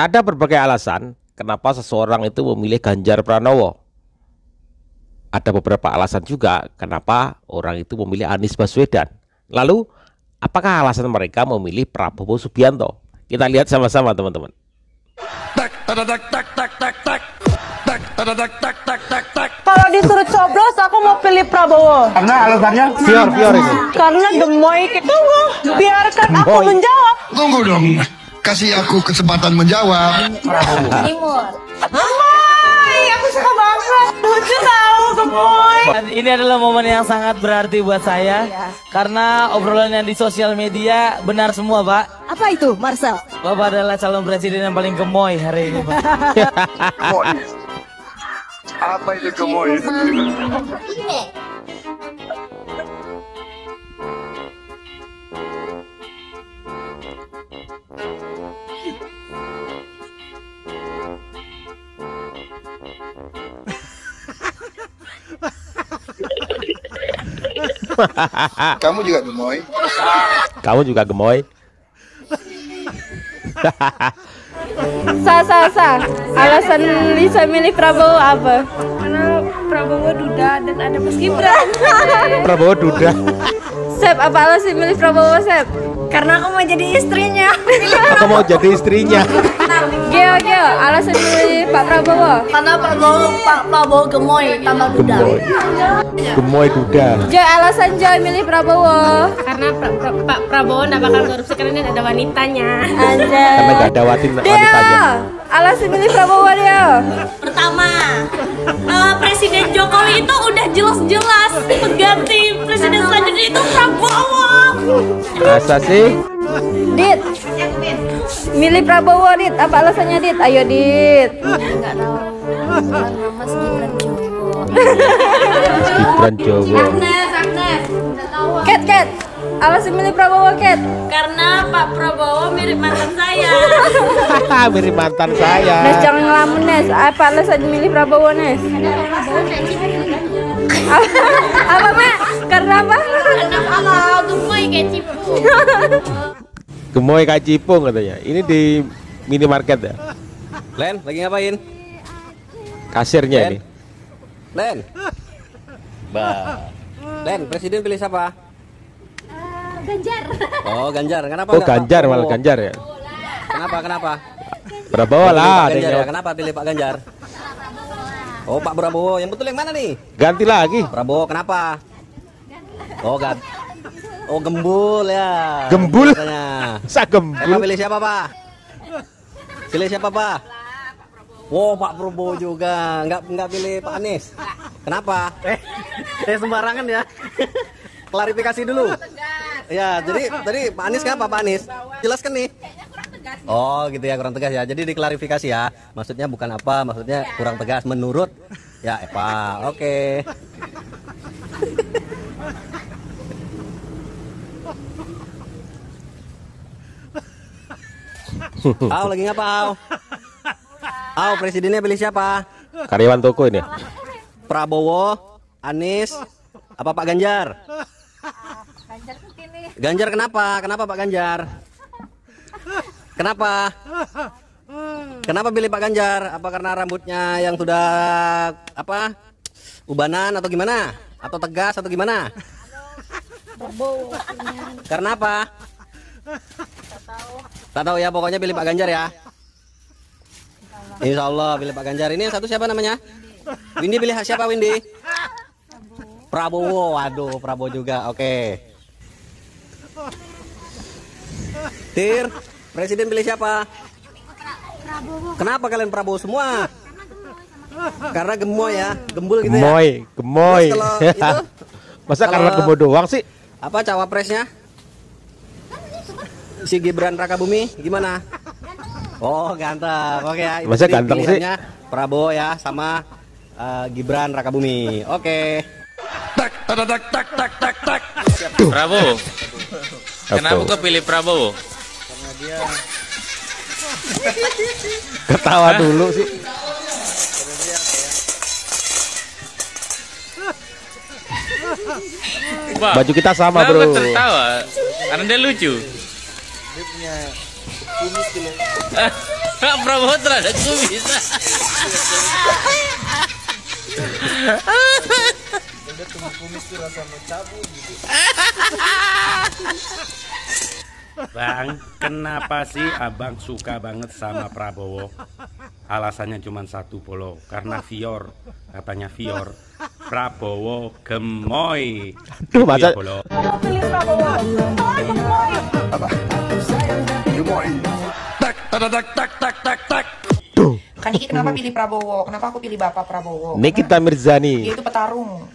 Ada berbagai alasan kenapa seseorang itu memilih Ganjar Pranowo. Ada beberapa alasan juga kenapa orang itu memilih Anies Baswedan. Lalu, apakah alasan mereka memilih Prabowo Subianto? Kita lihat sama-sama, teman-teman. Kalau disuruh coblos, aku mau pilih Prabowo. Karena alasannya Fior ini. Karena gemoy. Tunggu, biarkan aku menjawab. Tunggu dong, kasih aku kesempatan menjawab. Timur. Gemoy, aku suka banget. Lucu tahu gemoy. Dan ini adalah momen yang sangat berarti buat saya karena obrolan yang di sosial media benar semua, Pak. Apa itu, Marcel? Bapak adalah calon presiden yang paling gemoy hari ini, Pak. Apa itu gemoy? Kamu juga gemoy? Kamu juga gemoy. Alasan Lisa milih Prabowo apa? Karena Prabowo duda dan ada Mas Gibran. Prabowo duda. Sep, apa alasan milih Prabowo, Sep? Karena aku mau jadi istrinya. Aku mau jadi istrinya. Geo, alasan milih Pak Prabowo. Karena Pak Prabowo gemoy tambah duda. Gemoy duda. Joy, alasan Joy milih Prabowo. Karena Pak Prabowo nggak bakal korupsi karena ada wanitanya. Karena gak ada wanitanya. Dia, alasan milih Prabowo dia. Pertama, Presiden Jokowi itu udah jelas-jelas pengganti presiden selanjutnya itu Prabowo. Masa sih? Dit, milih Prabowo, Dit. Apa alasannya, Dit? Ayo, Dit. Nggak tahu. Karena Mas Gibran Jowo. Gibran Jowo. Agnes. Ket. Alasan milih Prabowo, Ket. Karena Pak Prabowo mirip mantan saya. Mirip mantan saya. Nes, jangan ngelamun, Nes. Apa alasan milih Prabowo, Nes? Apa, Mak? Karena apa? Karena kalau gemoy kayak cipu. Gemoy kayak cipung katanya. Ini di minimarket ya. Len, lagi ngapain? Kasirnya Len. ini. Len. Len, presiden pilih siapa? Ganjar. Oh, Ganjar. Kenapa? Oh, enggak Ganjar, Pak malah Prabowo? Ganjar ya. Kenapa? Prabowo Pilih lah. Pak ada Ganjar yang ya. Kenapa pilih Pak Ganjar? Oh, Pak Prabowo. Yang betul yang mana nih? ganti lagi. Prabowo, kenapa? Oh, Oh, gembul ya. Gembul? Katanya. Sa gembul. Pilih siapa, Pak? Pilih siapa, Pak? Wow, Pak Prabowo juga. Nggak pilih Pak Anies. Kenapa? Sembarangan ya. Klarifikasi dulu. Ya, jadi tadi Pak Anies kenapa, Pak Anies? Jelaskan nih. Oh, gitu ya, kurang tegas ya. Jadi diklarifikasi ya. Maksudnya bukan apa, maksudnya kurang tegas menurut ya Eva. Oke. Au, lagi ngapa, Au? Au, presidennya pilih siapa? Karyawan toko ini. Prabowo, Anies, apa Pak Ganjar? Ganjar kenapa? Kenapa Pak Ganjar? Kenapa? Kenapa pilih Pak Ganjar? Apa karena rambutnya yang sudah apa? Ubanan atau gimana? Atau tegas atau gimana? Karena apa? Tak tahu ya, pokoknya pilih Pak Ganjar ya. Insya Allah pilih Pak Ganjar. Ini yang satu siapa namanya? Windy pilih siapa, Windy? Prabowo. Waduh, Prabowo juga. Oke. Tir, presiden pilih siapa? Prabowo. Kenapa kalian Prabowo semua? Karena gemoy ya, gembul gitu ya. Gemoy. Terus kalau itu, Masa kalau- karena gemoy doang sih? apa cawapresnya? Si Gibran Rakabumi gimana? Oh, ganteng. Oke ya. Itu Masa tadi ganteng sih? pilihannya Prabowo ya sama Gibran Rakabumi. Oke. Prabowo. Kenapa kau pilih Prabowo? Ketawa dulu sih. Wah, Baju kita sama, kenapa bro. tertawa? Karena dia lucu. Prabowo terhadap kumis. Bang, kenapa sih abang suka banget sama Prabowo? Alasannya cuma satu, Polo. Karena Vior, katanya Vior, Prabowo gemoy. Duh, masa Polo. Pilih Prabowo. Apa? Gemoy. Tak, tak, tak, tak, tak, tak. Kan Niki kenapa pilih Prabowo? Kenapa aku pilih Bapak Prabowo? Nikita Mirzani. Dia itu petarung,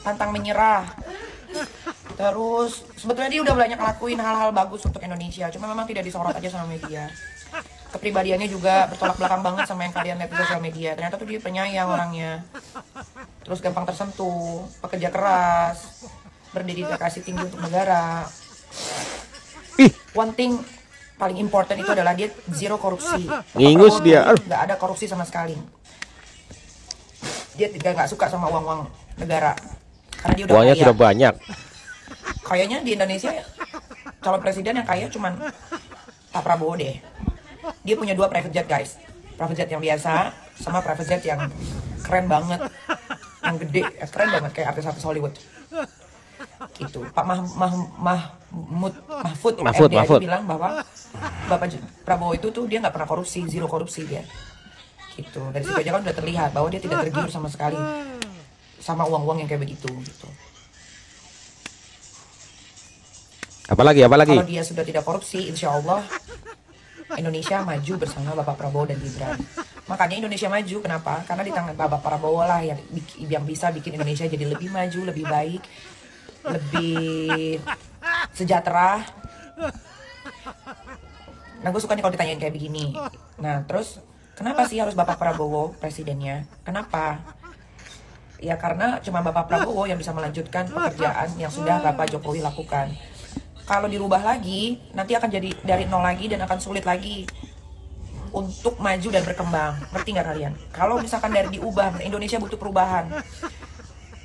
pantang menyerah. Terus sebetulnya dia udah banyak ngelakuin hal-hal bagus untuk Indonesia, cuma memang tidak disorot aja sama media. Kepribadiannya juga bertolak belakang banget sama yang kalian lihat di sosial media. Ternyata tuh dia penyayang orangnya. Terus gampang tersentuh, pekerja keras, berdedikasi tinggi untuk negara. One thing paling important itu adalah dia zero korupsi. Ngingus dia. Nggak ada korupsi sama sekali. Dia juga nggak suka sama uang-uang negara. Karena dia udah Uangnya kaya. sudah banyak. Kayaknya di Indonesia calon presiden yang kaya cuman Pak Prabowo deh. Dia punya 2 private jet, guys. Private jet yang biasa sama private jet yang keren banget, yang gede, keren banget kayak artis-artis Hollywood. Gitu. Pak Mahfud MD aja bilang bahwa Bapak Prabowo itu tuh dia nggak pernah korupsi, zero korupsi dia. Gitu. Dari situ aja kan udah terlihat bahwa dia tidak tergiur sama sekali sama uang-uang yang kayak begitu. Gitu. Apalagi? Kalau dia sudah tidak korupsi, insya Allah Indonesia maju bersama Bapak Prabowo dan Gibran. Makanya Indonesia maju, kenapa? Karena di tangan Bapak Prabowo lah yang bisa bikin Indonesia jadi lebih maju, lebih baik, lebih sejahtera. Nah, gue suka nih kalau ditanyain kayak begini. Nah, terus kenapa sih harus Bapak Prabowo presidennya? Kenapa? Ya karena cuma Bapak Prabowo yang bisa melanjutkan pekerjaan yang sudah Bapak Jokowi lakukan. Kalau dirubah lagi, nanti akan jadi dari nol lagi dan akan sulit lagi untuk maju dan berkembang. Ngerti nggak kalian? Kalau misalkan dari diubah, Indonesia butuh perubahan.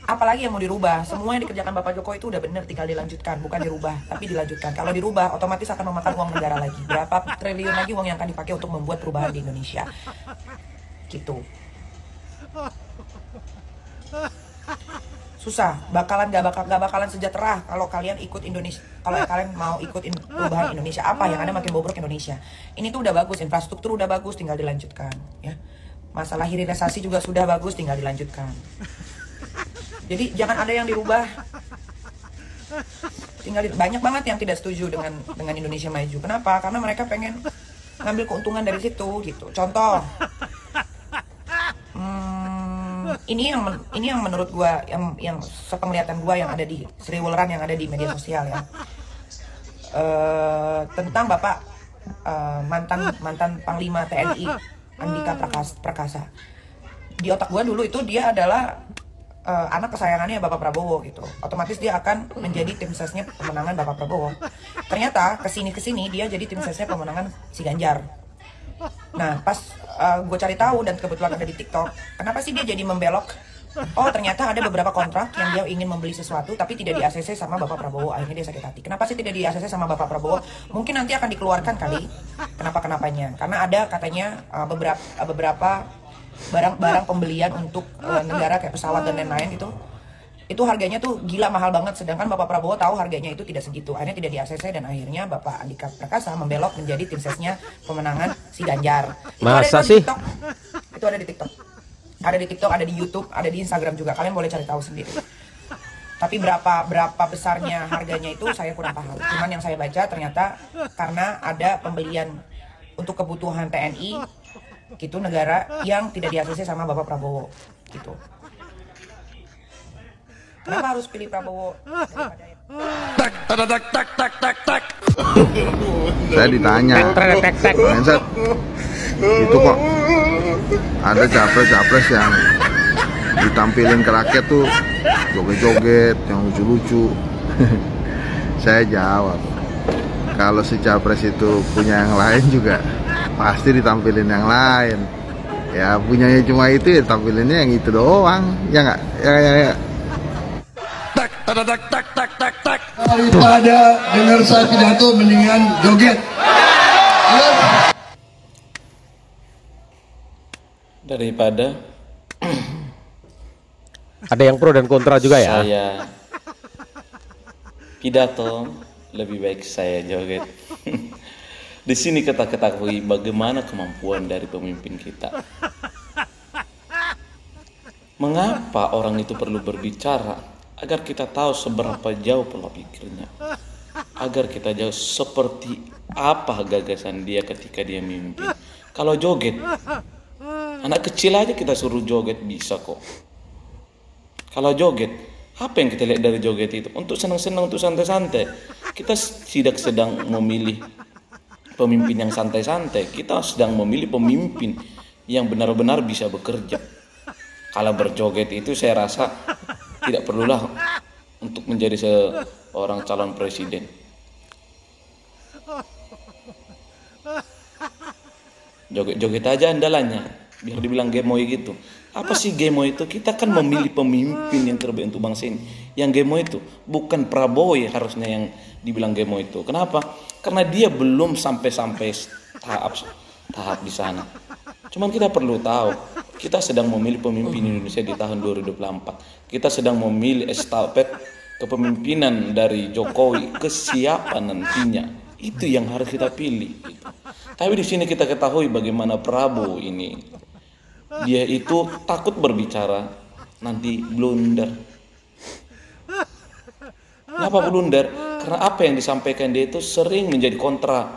Apalagi yang mau dirubah? Semua yang dikerjakan Bapak Jokowi itu udah bener, tinggal dilanjutkan. Bukan dirubah, tapi dilanjutkan. Kalau dirubah, otomatis akan memakan uang negara lagi. Berapa triliun lagi uang yang akan dipakai untuk membuat perubahan di Indonesia. Gitu. Susah, gak bakalan sejahtera kalau kalian ikut Indonesia. Kalau kalian mau ikut perubahan Indonesia, apa yang ada makin bobrok Indonesia. Ini tuh udah bagus, infrastruktur udah bagus, tinggal dilanjutkan ya. Masalah hilirisasi juga sudah bagus, tinggal dilanjutkan. Jadi jangan ada yang dirubah. Banyak banget yang tidak setuju dengan Indonesia maju. Kenapa? Karena mereka pengen ngambil keuntungan dari situ gitu. Contoh, ini yang menurut gua yang sepenglihatan gua yang ada di Sriwuleran, yang ada di media sosial ya, tentang Bapak mantan Panglima TNI Andika Perkasa. Di otak gua dulu itu dia adalah anak kesayangannya Bapak Prabowo gitu. Otomatis dia akan menjadi tim sesnya pemenangan Bapak Prabowo. Ternyata kesini dia jadi tim sesnya pemenangan si Ganjar. Nah, pas gue cari tahu dan kebetulan ada di TikTok, kenapa sih dia jadi membelok? Oh, ternyata ada beberapa kontrak yang dia ingin membeli sesuatu tapi tidak di-ACC sama Bapak Prabowo. Akhirnya dia sakit hati. Kenapa sih tidak di-ACC sama Bapak Prabowo? Mungkin nanti akan dikeluarkan kali. Kenapa-kenapanya? Karena ada katanya beberapa barang pembelian untuk negara kayak pesawat dan lain-lain itu harganya tuh gila mahal banget, sedangkan Bapak Prabowo tahu harganya itu tidak segitu. Akhirnya tidak di-ACC dan akhirnya Bapak Andika Perkasa membelok menjadi tim sesnya pemenangan si Ganjar. Masa sih? Itu ada di TikTok. Ada di TikTok, ada di YouTube, ada di Instagram juga. Kalian boleh cari tahu sendiri. Tapi berapa besarnya harganya itu saya kurang paham. Cuman yang saya baca ternyata karena ada pembelian untuk kebutuhan TNI gitu, negara yang tidak di-ACC sama Bapak Prabowo gitu. Kenapa harus pilih Prabowo daripada Tak. Saya ditanya, Mensat, itu kok ada capres yang ditampilin ke rakyat tuh joget-joget yang lucu-lucu. Saya jawab, kalau si capres itu punya yang lain juga pasti ditampilin yang lain. Ya punyanya cuma itu, ya tampilinnya yang itu doang. Ya nggak? Ya. Daripada dengar saya pidato mendingan joget. Daripada ada yang pro dan kontra juga ya. saya pidato, lebih baik saya joget. Di sini kita ketahui bagaimana kemampuan dari pemimpin kita. Mengapa orang itu perlu berbicara? Agar kita tahu seberapa jauh pola pikirnya. Agar kita jauh seperti apa gagasan dia ketika dia memimpin. Kalau joget, anak kecil aja kita suruh joget bisa kok. Kalau joget, apa yang kita lihat dari joget itu? Untuk senang-senang, untuk santai-santai. Kita tidak sedang memilih pemimpin yang santai-santai. Kita sedang memilih pemimpin yang benar-benar bisa bekerja. Kalau berjoget itu saya rasa tidak perlulah untuk menjadi seorang calon presiden. Joget-joget aja andalannya, biar dibilang gemoy gitu. Apa sih gemoy itu? Kita kan memilih pemimpin yang terbaik untuk bangsa ini. Yang gemoy itu bukan Prabowo ya harusnya yang dibilang gemoy itu. Kenapa? Karena dia belum sampai tahap di sana. Cuman kita perlu tahu, kita sedang memilih pemimpin Indonesia di tahun 2024. Kita sedang memilih estafet kepemimpinan dari Jokowi ke siapa nantinya. Itu yang harus kita pilih. Gitu. Tapi di sini kita ketahui bagaimana Prabowo ini, dia itu takut berbicara, nanti blunder. Kenapa blunder? Karena apa yang disampaikan dia itu sering menjadi kontradiksi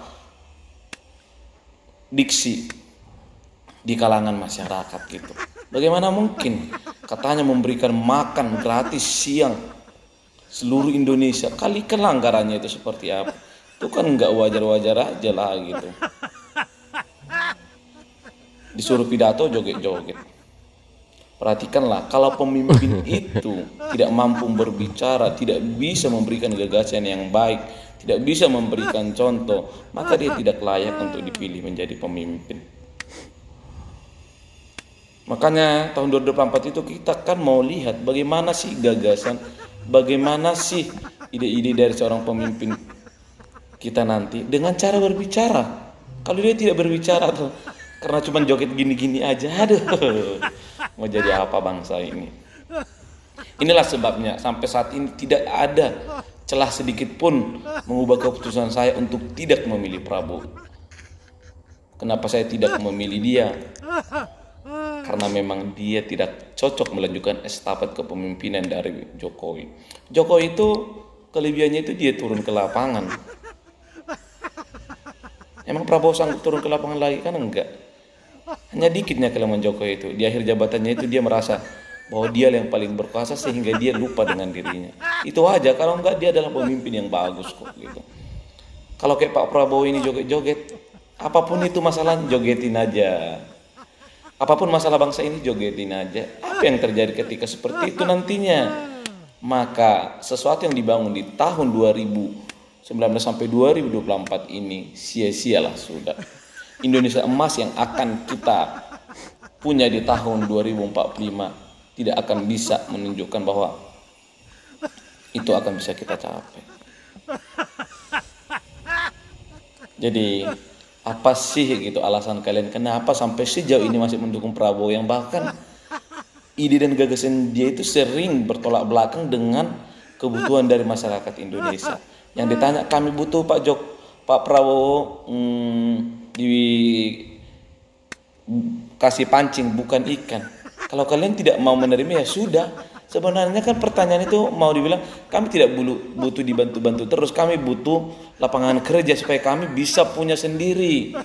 di kalangan masyarakat gitu. Bagaimana mungkin katanya memberikan makan gratis siang seluruh Indonesia, kalikan anggarannya itu seperti apa? Itu kan nggak wajar-wajar aja lah gitu. Disuruh pidato joget-joget. Perhatikanlah, kalau pemimpin itu tidak mampu berbicara, tidak bisa memberikan gagasan yang baik, tidak bisa memberikan contoh, maka dia tidak layak untuk dipilih menjadi pemimpin. Makanya tahun 2024 itu kita kan mau lihat bagaimana sih gagasan, bagaimana sih ide-ide dari seorang pemimpin kita nanti dengan cara berbicara. Kalau dia tidak berbicara tuh, karena cuma joget gini-gini aja, aduh, mau jadi apa bangsa ini? Inilah sebabnya sampai saat ini tidak ada celah sedikit pun mengubah keputusan saya untuk tidak memilih Prabowo. Kenapa saya tidak memilih dia? Karena memang dia tidak cocok melanjutkan estafet kepemimpinan dari Jokowi. Jokowi itu kelebihannya itu dia turun ke lapangan. Emang Prabowo sanggup turun ke lapangan lagi? Kan enggak. Hanya dikitnya kelemahan Jokowi itu. Di akhir jabatannya itu dia merasa bahwa dia yang paling berkuasa sehingga dia lupa dengan dirinya. Itu aja. Kalau enggak dia adalah pemimpin yang bagus kok gitu. Kalau kayak Pak Prabowo ini joget-joget, apapun itu masalahnya jogetin aja. Apapun masalah bangsa ini jogetin aja. Apa yang terjadi ketika seperti itu nantinya? Maka sesuatu yang dibangun di tahun 2019 sampai 2024 ini sia-sialah sudah. Indonesia emas yang akan kita punya di tahun 2045 tidak akan bisa menunjukkan bahwa itu akan bisa kita capai. Jadi apa sih gitu alasan kalian kenapa sampai sejauh ini masih mendukung Prabowo yang bahkan ide dan gagasan dia itu sering bertolak belakang dengan kebutuhan dari masyarakat Indonesia. Yang ditanya kami butuh Pak Prabowo dikasih pancing bukan ikan. Kalau kalian tidak mau menerima ya sudah. Sebenarnya kan pertanyaan itu mau dibilang kami tidak butuh dibantu-bantu terus, kami butuh lapangan kerja supaya kami bisa punya sendiri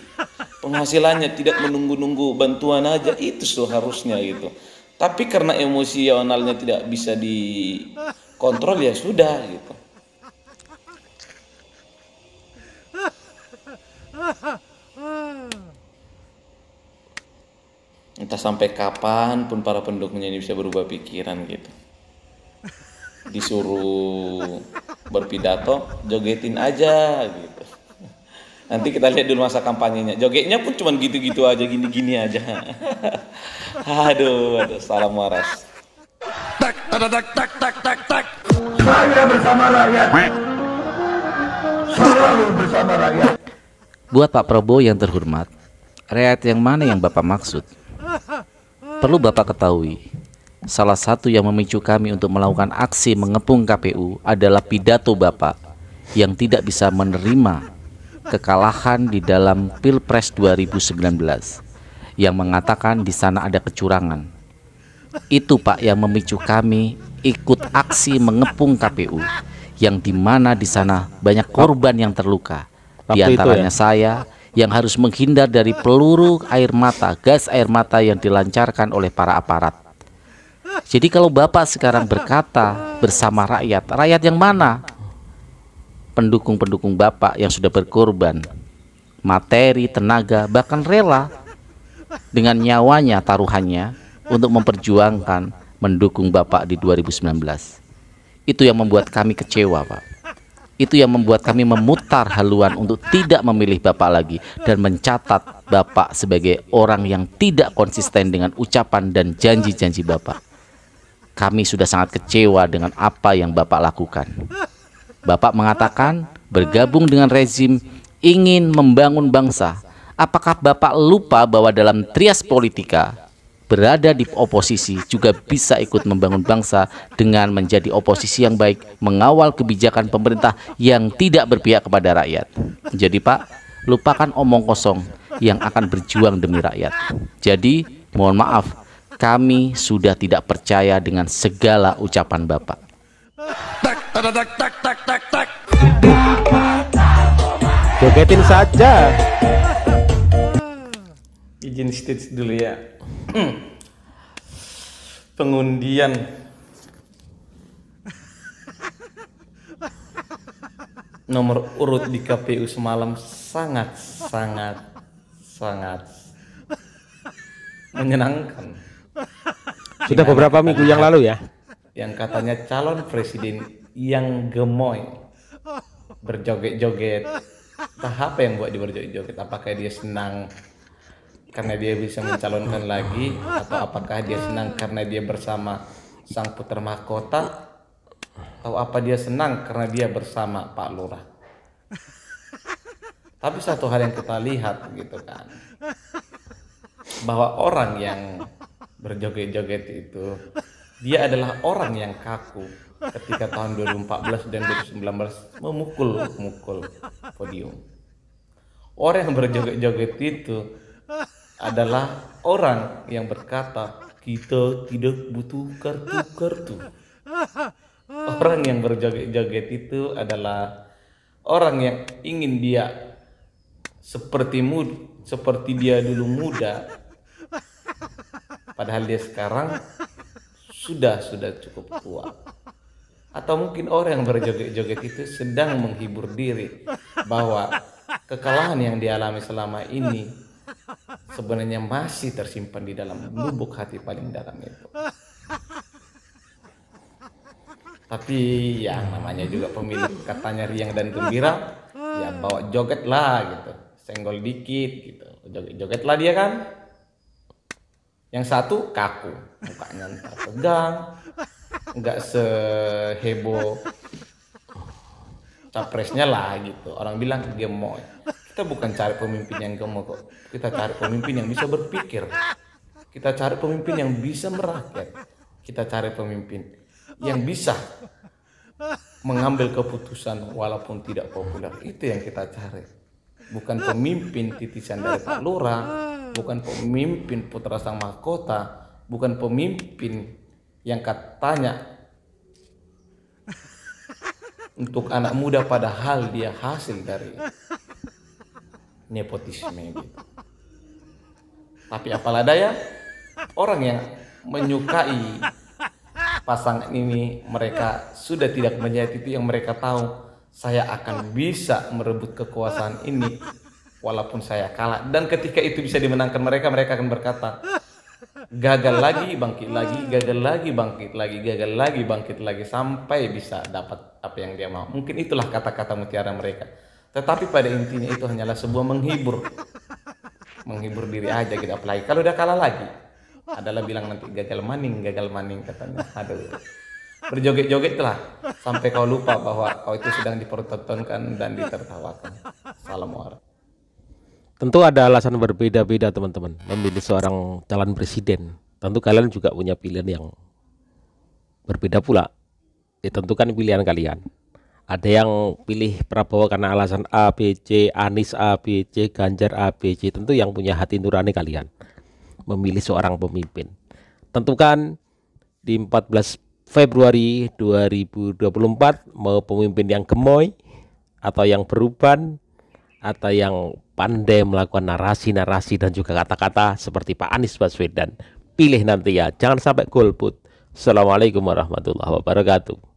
penghasilannya, tidak menunggu-nunggu bantuan aja, itu seharusnya gitu. Tapi karena emosionalnya tidak bisa dikontrol ya sudah gitu. Entah sampai kapan pun para pendukungnya ini bisa berubah pikiran gitu. Disuruh berpidato, jogetin aja gitu. Nanti kita lihat dulu masa kampanyenya. Jogetnya pun cuma gitu-gitu aja, gini-gini aja. Aduh, salam waras. Tak, tak, tak, tak, tak, tak, tak. Saya bersama rakyat. Selalu bersama rakyat. Buat Pak Prabowo yang terhormat, rakyat yang mana yang Bapak maksud? Perlu Bapak ketahui, salah satu yang memicu kami untuk melakukan aksi mengepung KPU adalah pidato Bapak yang tidak bisa menerima kekalahan di dalam Pilpres 2019 yang mengatakan di sana ada kecurangan. Itu Pak yang memicu kami ikut aksi mengepung KPU yang dimana di sana banyak korban yang terluka. Di antaranya saya yang harus menghindar dari peluru air mata, gas air mata yang dilancarkan oleh para aparat. Jadi kalau Bapak sekarang berkata bersama rakyat, rakyat yang mana? Pendukung-pendukung Bapak yang sudah berkorban materi, tenaga, bahkan rela dengan nyawanya taruhannya untuk memperjuangkan mendukung Bapak di 2019. Itu yang membuat kami kecewa, Pak. Itu yang membuat kami memutar haluan untuk tidak memilih Bapak lagi dan mencatat Bapak sebagai orang yang tidak konsisten dengan ucapan dan janji-janji Bapak. Kami sudah sangat kecewa dengan apa yang Bapak lakukan. Bapak mengatakan bergabung dengan rezim ingin membangun bangsa. Apakah Bapak lupa bahwa dalam trias politika berada di oposisi juga bisa ikut membangun bangsa dengan menjadi oposisi yang baik, mengawal kebijakan pemerintah yang tidak berpihak kepada rakyat. Jadi Pak, lupakan omong kosong yang akan berjuang demi rakyat. Jadi mohon maaf, kami sudah tidak percaya dengan segala ucapan Bapak. Jogetin saja. Izin stage dulu ya. Pengundian nomor urut di KPU semalam sangat menyenangkan. Sudah beberapa minggu yang lalu ya. Yang katanya calon presiden yang gemoy, berjoget-joget. Entah apa yang buat dia berjoget-joget? Apakah dia senang karena dia bisa mencalonkan lagi, atau apakah dia senang karena dia bersama sang putra mahkota, atau apa dia senang karena dia bersama Pak Lurah? Tapi satu hal yang kita lihat gitu kan, bahwa orang yang berjoget-joget itu dia adalah orang yang kaku ketika tahun 2014 dan 2019 memukul podium. Orang yang berjoget-joget itu adalah orang yang berkata kita tidak butuh kartu-kartu. Orang yang berjoget-joget itu adalah orang yang ingin dia seperti dia dulu muda, padahal dia sekarang sudah cukup tua. Atau mungkin orang yang berjoget-joget itu sedang menghibur diri bahwa kekalahan yang dialami selama ini sebenarnya masih tersimpan di dalam lubuk hati paling dalam itu. Tapi ya namanya juga pemilik katanya riang dan gembira, ya bawa joget lah gitu, senggol dikit gitu, joget-joget lah dia kan. Yang satu kaku, mukanya entar tegang, nggak seheboh capresnya lah gitu. Orang bilang gemoy. Kita bukan cari pemimpin yang gemoy kok. Kita cari pemimpin yang bisa berpikir. Kita cari pemimpin yang bisa merakyat. Kita cari pemimpin yang bisa mengambil keputusan walaupun tidak populer. Itu yang kita cari. Bukan pemimpin titisan dari Pak Lurah, bukan pemimpin putra sang mahkota, bukan pemimpin yang katanya untuk anak muda padahal dia hasil dari nepotisme gitu. Tapi apalah daya, orang yang menyukai pasangan ini, mereka sudah tidak melihat itu yang mereka tahu. Saya akan bisa merebut kekuasaan ini walaupun saya kalah. Dan ketika itu bisa dimenangkan mereka akan berkata, gagal lagi, bangkit lagi, gagal lagi, bangkit lagi, gagal lagi, bangkit lagi, sampai bisa dapat apa yang dia mau. Mungkin itulah kata-kata mutiara mereka. Tetapi pada intinya itu hanyalah sebuah menghibur diri aja gitu. Apalagi kalau udah kalah lagi, adalah bilang nanti gagal maning katanya. Aduh, berjoget-joget lah sampai kau lupa bahwa kau itu sedang dipertontonkan dan ditertawakan. Salam war. Tentu ada alasan berbeda-beda teman-teman memilih seorang calon presiden. Tentu kalian juga punya pilihan yang berbeda pula. Ditentukan pilihan kalian. Ada yang pilih Prabowo karena alasan A, B, C, Anies A, B, C, Ganjar A, B, C. Tentu yang punya hati nurani kalian memilih seorang pemimpin. Tentukan di 14 Februari 2024 mau pemimpin yang gemoy atau yang beruban atau yang pandai melakukan narasi-narasi dan juga kata-kata seperti Pak Anies Baswedan. Pilih nanti ya, jangan sampai golput. Assalamualaikum warahmatullahi wabarakatuh.